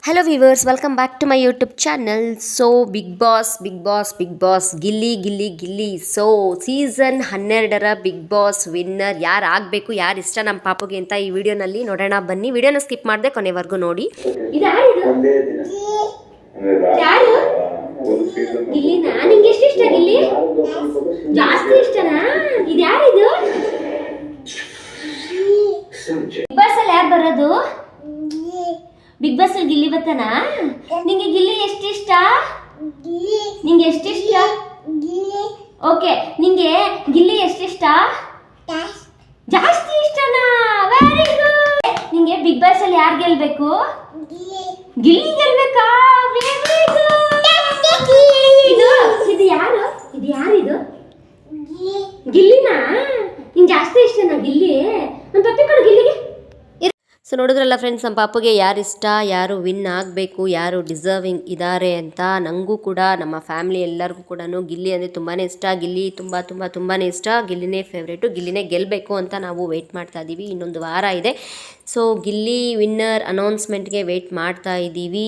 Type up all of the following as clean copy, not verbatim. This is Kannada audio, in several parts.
Hello viewers, welcome back to my YouTube channel. So Bigg Boss Gilli Gilli Gilli. So season 12ರ ಬಿಗ್ ಬಾಸ್ ವಿನ್ನರ್ ಯಾರು ಆಗಬೇಕು, ಯಾರು ಇಷ್ಟ ನಮ್ಮ ಪಾಪುಗೆ ಅಂತ ಈ ವಿಡಿಯೋನಲ್ಲಿ ನೋಡೋಣ ಬನ್ನಿ. ವಿಡಿಯೋನ ಸ್ಕಿಪ್ ಮಾಡದೆ ಕೊನೆವರೆಗೂ ನೋಡಿ. ಗಿಲ್ಲಿನಾ? ನಿಂಗೆ ಎಷ್ಟು ಇಷ್ಟ ಗಿಲ್ಲಿ? ಜಾಸ್ತಿ ಇಷ್ಟನಾ? ಇದು ಯಾರಿದು? ಬಿಗ್ ಬಾಸ್ ಅಲ್ಲಿ ಯಾರು ಬರೋದು? ಬಿಗ್ ಬಾಸ್ ಅಲ್ಲಿ ಗಿಲ್ಲಿ ಬರ್ತಾನ? ನಿಂಗೆ ಗಿಲ್ಲಿ ಎಷ್ಟಿಷ್ಟ? ನಿಂಗೆ ಎಷ್ಟಿಷ್ಟ? ಓಕೆ, ನಿಂಗೆ ಗಿಲ್ಲಿ ಎಷ್ಟಿಷ್ಟ? ಜಾಸ್ತಿ ಇಷ್ಟನಾ? Very good. ನಿಂಗೆ ಬಿಗ್ ಬಾಸ್ ಅಲ್ಲಿ ಯಾರು ಗೆಲ್ಬೇಕು? ಗಿಲ್ಲಿ ಗೆಲ್ಬೇಕಾ? Very good. ಇದು ಯಾರು? ಇದು ಯಾರಿದು? ಗಿಲ್ಲಿನಾ? ನಿಂಗೆ ಜಾಸ್ತಿ ಇಷ್ಟನಾ ಗಿಲ್ಲಿ? ನನ್ನ ಪಪ್ಪಿ ಕೊಡು ಗಿಲ್ಲಿಗೆ. ಸೊ ನೋಡಿದ್ರಲ್ಲ ಫ್ರೆಂಡ್ಸ್, ನಮ್ಮ ಪಾಪುಗೆ ಯಾರು ಇಷ್ಟ, ಯಾರು ವಿನ್ ಆಗಬೇಕು, ಯಾರು ಡಿಸರ್ವಿಂಗ್ ಇದ್ದಾರೆ ಅಂತ. ನನಗೂ ಕೂಡ ನಮ್ಮ ಫ್ಯಾಮಿಲಿ ಎಲ್ಲರಿಗೂ ಕೂಡ ಗಿಲ್ಲಿ ಅಂದರೆ ತುಂಬಾ ಇಷ್ಟ. ಗಿಲ್ಲಿ ತುಂಬಾ ಇಷ್ಟ. ಗಿಲ್ಲಿನೇ ಫೇವ್ರೇಟು. ಗಿಲ್ಲಿನೇ ಗೆಲ್ಲಬೇಕು ಅಂತ ನಾವು ವೆಯ್ಟ್ ಮಾಡ್ತಾ ಇದ್ದೀವಿ. ಇನ್ನೊಂದು ವಾರ ಇದೆ. ಸೊ ಗಿಲ್ಲಿ ವಿನ್ನರ್ ಅನೌನ್ಸ್ಮೆಂಟ್ಗೆ ವೆಯ್ಟ್ ಮಾಡ್ತಾ ಇದ್ದೀವಿ.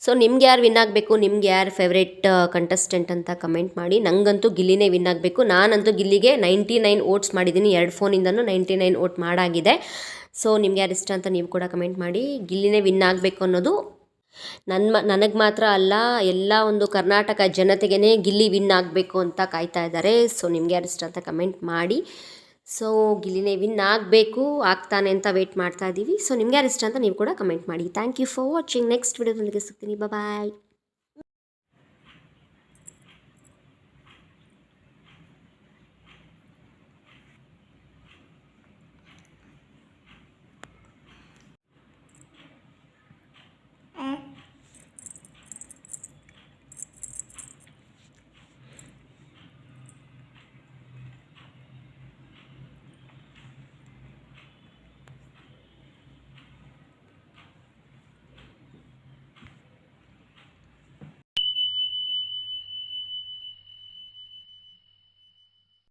ಸೊ ನಿಮ್ಗೆ ಯಾರು ವಿನ್ ಆಗಬೇಕು, ನಿಮ್ಗೆ ಯಾರು ಫೇವ್ರೇಟ್ ಕಂಟೆಸ್ಟೆಂಟ್ ಅಂತ ಕಮೆಂಟ್ ಮಾಡಿ. ನನಗಂತೂ ಗಿಲ್ಲಿನೇ ವಿನ್ ಆಗಬೇಕು. ನಾನಂತೂ ಗಿಲ್ಲಿಗೆ 99 ಓಟ್ಸ್ ಮಾಡಿದ್ದೀನಿ. 2 ಫೋನಿಂದನೂ 99 ಓಟ್ ಮಾಡಾಗಿದೆ. ಸೊ ನಿಮ್ಗೆ ಯಾರು ಇಷ್ಟ ಅಂತ ನೀವು ಕೂಡ ಕಮೆಂಟ್ ಮಾಡಿ. ಗಿಲ್ಲಿನೇ ವಿನ್ ಆಗಬೇಕು ಅನ್ನೋದು ನನಗೆ ಮಾತ್ರ ಅಲ್ಲ, ಎಲ್ಲ ಒಂದು ಕರ್ನಾಟಕ ಜನತೆಗೇ ಗಿಲ್ಲಿ ವಿನ್ ಆಗಬೇಕು ಅಂತ ಕಾಯ್ತಾ ಇದ್ದಾರೆ. ಸೊ ನಿಮ್ಗೆ ಯಾರು ಇಷ್ಟ ಅಂತ ಕಮೆಂಟ್ ಮಾಡಿ. ಸೊ ಗಿಲ್ಲಿನೇ ವಿನ್ ಆಗಬೇಕು, ಆಗ್ತಾನೆ ಅಂತ ವೆಯ್ಟ್ ಮಾಡ್ತಾ ಇದ್ದೀವಿ. ಸೊ ನಿಮ್ಗೆ ಯಾರು ಇಷ್ಟ ಅಂತ ನೀವು ಕೂಡ ಕಮೆಂಟ್ ಮಾಡಿ. Thank you for watching. Next ವಿಡಿಯೋದೊಂದಿಗೆ ಸಿಗ್ತೀನಿ. ಬಾಯ್.